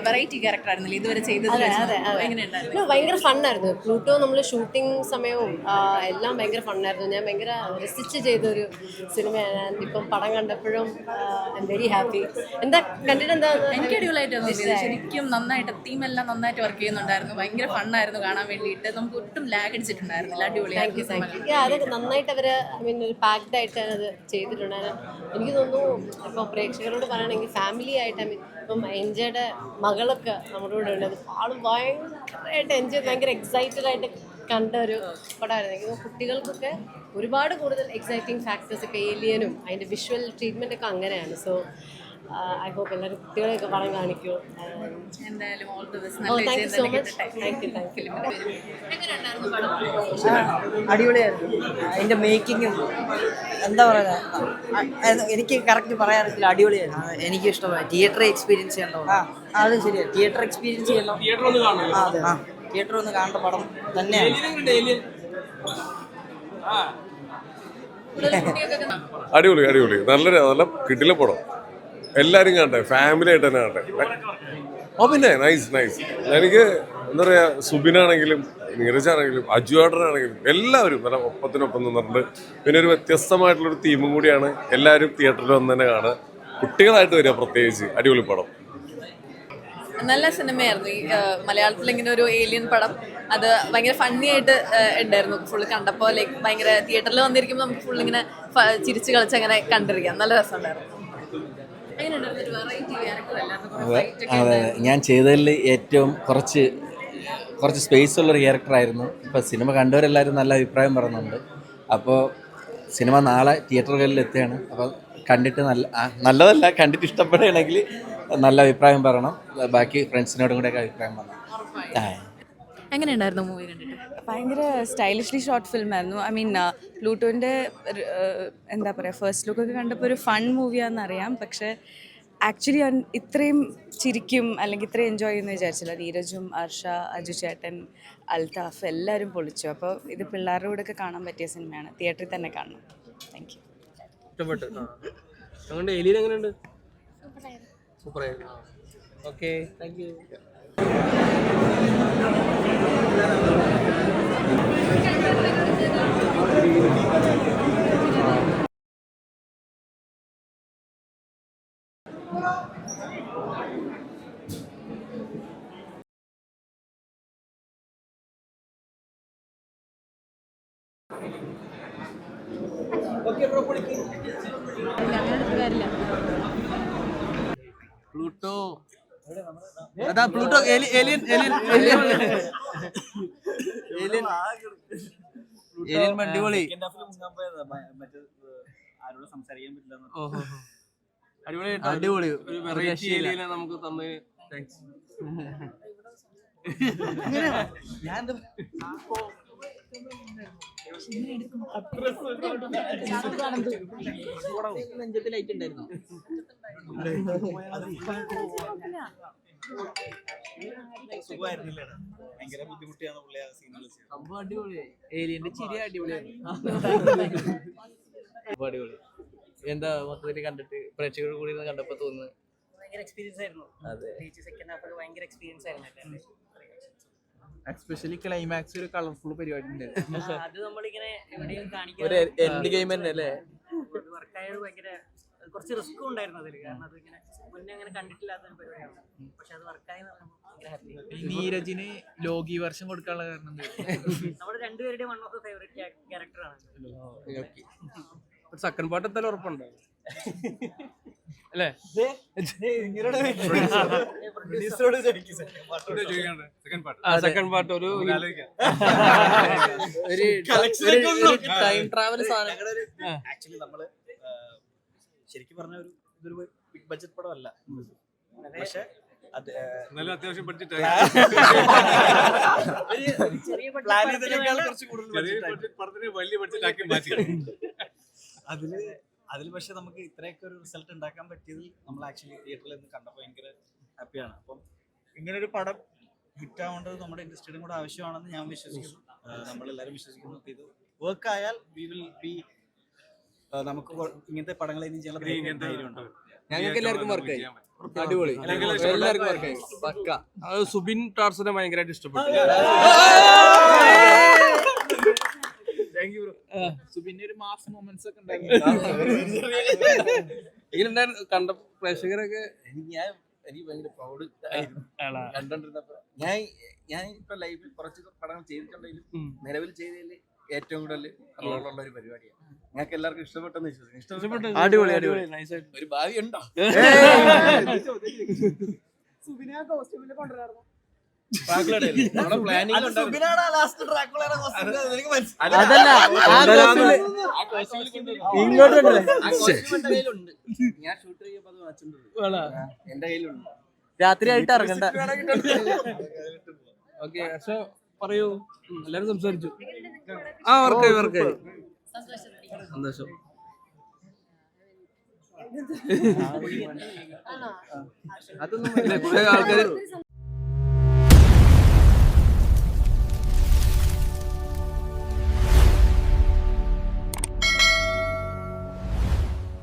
Variety character ആയിരുന്നില്ല ഇതുവരെ ചെയ്തത്. എങ്ങനെയുണ്ടായിരുന്നു? ഭയങ്കര ഫണ്ണായിരുന്നു. പ്ലൂട്ടോ നമ്മൾ ഷൂട്ടിംഗ് സമയവും എല്ലാം ഭയങ്കര ഫണ്ണായിരുന്നു. ഞാൻ ഭയങ്കര രസിച്ച് ചെയ്തൊരു സിനിമയാണ്. ഇപ്പം പടം കണ്ടപ്പോഴും ഐ എം വെരി ഹാപ്പി. എന്താ കണ്ടിട്ട് എന്താ? എനിക്ക് അടിപൊളിയായിട്ട് തോന്നിയത്. ശരിക്കും നന്നായിട്ട് ടീമെല്ലാം നന്നായിട്ട് വർക്ക് ചെയ്യുന്നുണ്ടായിരുന്നു. ഭയങ്കര ഫണ്ണായിരുന്നു കാണാൻ വേണ്ടിയിട്ട്. നമുക്ക് ഒട്ടും ലാഗ് അടിച്ചിട്ടുണ്ടായിരുന്നില്ല. അടിപൊളിയായിരുന്നു. അതൊക്കെ നന്നായിട്ട് അവർ ഐ മീൻ ഒരു പാക്ഡ് ആയിട്ടാണ് അത് ചെയ്തിട്ടുണ്ടായിരുന്നു. എനിക്ക് തോന്നുന്നു ഇപ്പോൾ പ്രേക്ഷകരോട് പറയുകയാണെങ്കിൽ ഫാമിലി ആയിട്ട് ഐ മീൻ ഇപ്പം എൻജയുടെ മകളൊക്കെ നമ്മുടെ കൂടെ ഉണ്ട്. അത് ആളും ഭയങ്കരമായിട്ട് എൻജോയ് ഭയങ്കര എക്സൈറ്റഡ് ആയിട്ട് കണ്ട ഒരു പടമായിരുന്നു. എനിക്ക് തോന്നുന്നു കുട്ടികൾക്കൊക്കെ ഒരുപാട് കൂടുതൽ എക്സൈറ്റിംഗ് ഫാക്ടേഴ്സ് ഇപ്പോൾ ഏലിയനും അതിൻ്റെ വിഷ്വൽ ട്രീറ്റ്മെൻ്റ് ഒക്കെ അങ്ങനെയാണ്. സോ ഐ ഹോപ്പ് എല്ലാവരും കുട്ടികളെയൊക്കെ പടം കാണിക്കൂ. എന്തായാലും all the best. Thank you so much. Thank you. അടിപൊളിയായിരുന്നു. അതിന്റെ മേക്കിങ്ങും എന്താ പറയുക, എനിക്ക് കറക്റ്റ് പറയാറില്ല. അടിപൊളിയായിരുന്നു. എനിക്ക് ഇഷ്ടമായി. തിയേറ്റർ എക്സ്പീരിയൻസ് ചെയ്യണ്ടോ? അത് ശരിയാണ്. തിയേറ്റർ എക്സ്പീരിയൻസ് ചെയ്യണം. തിയേറ്റർ ഒന്ന് കാണേണ്ട പടം തന്നെയാണ്. അടിപൊളി അടിപൊളി നല്ല കിടില പടം. എല്ലാവരും കാണട്ടെ, ഫാമിലി ആയിട്ട് തന്നെ കാണട്ടെ. പിന്നെ നൈസ്. എനിക്ക് എന്താ പറയുക, സുബിനാണെങ്കിലും നീരജാണെങ്കിലും അജുവാടനാണെങ്കിലും എല്ലാവരും നല്ല ഒപ്പത്തിനൊപ്പം നിന്നിട്ടുണ്ട്. പിന്നെ ഒരു വ്യത്യസ്തമായിട്ടുള്ളൊരു തീമും കൂടിയാണ്. എല്ലാവരും തിയേറ്ററിൽ വന്ന് തന്നെ കാണുക. കുട്ടികളായിട്ട് വരിക പ്രത്യേകിച്ച്. അടിപൊളി പടം. നല്ല സിനിമയായിരുന്നു. ഈ മലയാളത്തിൽ ഇങ്ങനെ ഒരു ഏലിയൻ പടം അത് ഭയങ്കര ഫണ്ണി ആയിട്ട് ഉണ്ടായിരുന്നു. ഫുള്ള് കണ്ടപ്പോൾ ലൈക്ക് ഭയങ്കര തിയേറ്ററിൽ വന്നിരിക്കുമ്പോൾ നമുക്ക് ഫുൾ ഇങ്ങനെ ചിരിച്ച് കളിച്ച് അങ്ങനെ കണ്ടിരിക്കാം. നല്ല രസമുണ്ടായിരുന്നു. അതെ, ഞാൻ ചെയ്തതിൽ ഏറ്റവും കുറച്ച് സ്പേസ് ഉള്ളൊരു ക്യാരക്ടറായിരുന്നു. ഇപ്പോൾ സിനിമ കണ്ടവരെല്ലാവരും നല്ല അഭിപ്രായം പറയുന്നുണ്ട്. അപ്പോൾ സിനിമ നാളെ തിയേറ്ററുകളിൽ എത്തുകയാണ്. അപ്പോൾ കണ്ടിട്ട് നല്ലതല്ല, കണ്ടിട്ട് ഇഷ്ടപ്പെടുകയാണെങ്കിൽ നല്ല അഭിപ്രായം പറയണം. ബാക്കി ഫ്രണ്ട്സിനോടും കൂടെയൊക്കെ അഭിപ്രായം പറയണം. എങ്ങനെയുണ്ടായിരുന്നു മൂവി കണ്ടിട്ട്? ഭയങ്കര സ്റ്റൈലിഷ്ലി ഷോർട്ട് ഫിലിമായിരുന്നു. ഐ മീൻ പ്ലൂട്ടോൻ്റെ എന്താ പറയുക, ഫസ്റ്റ് ലുക്കൊക്കെ കണ്ടപ്പോൾ ഒരു ഫൺ മൂവിയാണെന്നറിയാം. പക്ഷേ ആക്ച്വലി ഇത്രയും ചിരിക്കും അല്ലെങ്കിൽ ഇത്രയും എൻജോയ് ചെയ്യുമെന്ന് വിചാരിച്ചില്ല. നീരജും അർഷ, അജു ചേട്ടൻ, അൽതാഫ് എല്ലാവരും പൊളിച്ചു. അപ്പോൾ ഇത് പിള്ളേരുടെ കൂടെ ഒക്കെ കാണാൻ പറ്റിയ സിനിമയാണ്. തിയേറ്ററിൽ തന്നെ കാണണം. Thank you. ഇഷ്ടപ്പെട്ടു. എലിയൻ എങ്ങനെയുണ്ട്? സൂപ്പറായിരുന്നു. Okay, thank you. പ്ലൂട്ടോ അതാ പ്ലൂട്ടോ ഏലിയൻ അടിപൊളി. അടിപൊളി ഒരു വെറൈറ്റി ഏലിയനെ നമുക്ക് തന്ന് താങ്ക്സ്. നെഞ്ചത്തിലായിട്ട് ഉണ്ടായിരുന്നു. ഭയങ്കര ബുദ്ധിമുട്ടിയാണ് പുള്ളി ആ സീനുകൾ ചെയ്യുന്നത്. സംഭവം അടിപൊളിയായി. ഏലിയന്റെ ചിരി അടിപൊളിയായിരുന്നു. അടിപൊളി. എന്താ മൊത്തത്തിൽ കണ്ടിട്ട് പ്രേക്ഷകർ കൂടി കണ്ടപ്പോ തോന്നുന്നത്? ഭയങ്കര എക്സ്പീരിയൻസ് ആയിരുന്നു. അതെ, സെക്കൻഡ് ഹാഫ് ഭയങ്കര എക്സ്പീരിയൻസ് ആയിരുന്നു. എസ്പെഷ്യലി ക്ലൈമാക്സ് ഒരു കളർഫുൾ പരിപാടി ഉണ്ടായിരുന്നു. അത് നമ്മളിങ്ങനെ എവിടെയും കാണിക്കാൻ ഒരു എൻഡ് ഗെയിം തന്നെ അല്ലേ? വർക്കായത് ഭയങ്കര കുറച്ച് റിസ്ക്കും ഉണ്ടായിരുന്നു അതിൽ. കാരണം അത് ഇങ്ങനെ മുന്നേ അങ്ങനെ കണ്ടിട്ടില്ലാത്ത ഒരു പരിപാടിയാണ്. പക്ഷെ അത് വർക്കായി ഭയങ്കര ഹാപ്പി. നീരജിന് ലോകി വർഷം കൊടുക്കാനുള്ള കാരണം നമ്മുടെ രണ്ടുപേരുടെയും വൺ ഓഫ് ദ ഫേവറേറ്റ് ക്യാരക്ടറാണ്. സെക്കൻഡ് പാർട്ട് എന്തായാലും ഉറപ്പുണ്ടോ അല്ലേ? സെക്കൻഡ് പാർട്ട് ഒരു ടൈം ട്രാവൽ സാധനം. ആക്ച്വലി നമ്മള് ശരിക്കും പറഞ്ഞ ഇതൊരു ബിഗ് ബഡ്ജറ്റ് പടമല്ല. പക്ഷെ അത്യാവശ്യം ബഡ്ജറ്റ് വലിയ ബഡ്ജറ്റ് ആക്കി മാറ്റി. അതിൽ പക്ഷെ നമുക്ക് ഇത്രയൊക്കെ ഒരു റിസൾട്ട് ഉണ്ടാക്കാൻ പറ്റിയതിൽ നമ്മൾ ആക്ച്വലി തിയേറ്ററിൽ നിന്ന് കണ്ടപ്പോൾ ഭയങ്കര ഹാപ്പിയാണ്. അപ്പം ഇങ്ങനൊരു പടം ഹിറ്റ് ആവേണ്ടത് നമ്മുടെ ഇൻഡസ്ട്രിയുടെ കൂടെ ആവശ്യമാണെന്ന് ഞാൻ വിശ്വസിക്കുന്നു. നമ്മളെല്ലാവരും വിശ്വസിക്കുന്നു. ഇത് വർക്കായാൽ വി വിൽ ബി നമുക്ക് ഇങ്ങനത്തെ പടങ്ങൾ ഇനി ചെയ്യാൻ ധൈര്യമുണ്ടാവും. ഞങ്ങൾക്ക് എല്ലാവർക്കും വർക്കായി. അടിപൊളി, എല്ലാവർക്കും വർക്കായി. പക്ക. അത് സുബിൻ ടാർസനെ ഭയങ്കരമായിട്ട് ഇഷ്ടപ്പെട്ടു. സുബിന്റെ ഒരു മാസ് മൊമെന്റ്സ് ഒക്കെ ഉണ്ടായിരുന്നു. എങ്ങനെയുണ്ടായിരുന്നു കണ്ട പ്രേക്ഷകരൊക്കെ? എനിക്ക് ഭയങ്കര പ്രൗഡ് കണ്ടോണ്ടിരുന്നപ്പോ ഞാൻ ഇപ്പൊ ലൈഫിൽ കുറച്ച് പടങ്ങൾ ചെയ്തിട്ടുണ്ടെങ്കിലും നിലവിൽ ചെയ്തതിൽ ഏറ്റവും കൂടുതൽ റോളുള്ള ഒരു പരിപാടിയാണ്. ഞങ്ങൾക്ക് എല്ലാവർക്കും ഇഷ്ടപ്പെട്ടെന്ന് വിശ്വസിക്കുന്നു. അടിപൊളി അടിപൊളി, നൈസായിട്ട്. ഒരു ഭാവി ഉണ്ടോ? അതല്ല ഇങ്ങോട്ടുണ്ടല്ലേ ഞാൻ ഷൂട്ട് ചെയ്യുമ്പോ അത് വാങ്ങിച്ചിട്ടുണ്ട്. എന്റെ കയ്യിലുണ്ട്. രാത്രിയായിട്ട് ഇറങ്ങണ്ട. ഓക്കെ, പക്ഷെ പറയൂ, എല്ലാരും സംസാരിച്ചു. വർക്കായി വർക്കായി, സന്തോഷം. അതൊന്നും കുറെ ആൾക്കാര്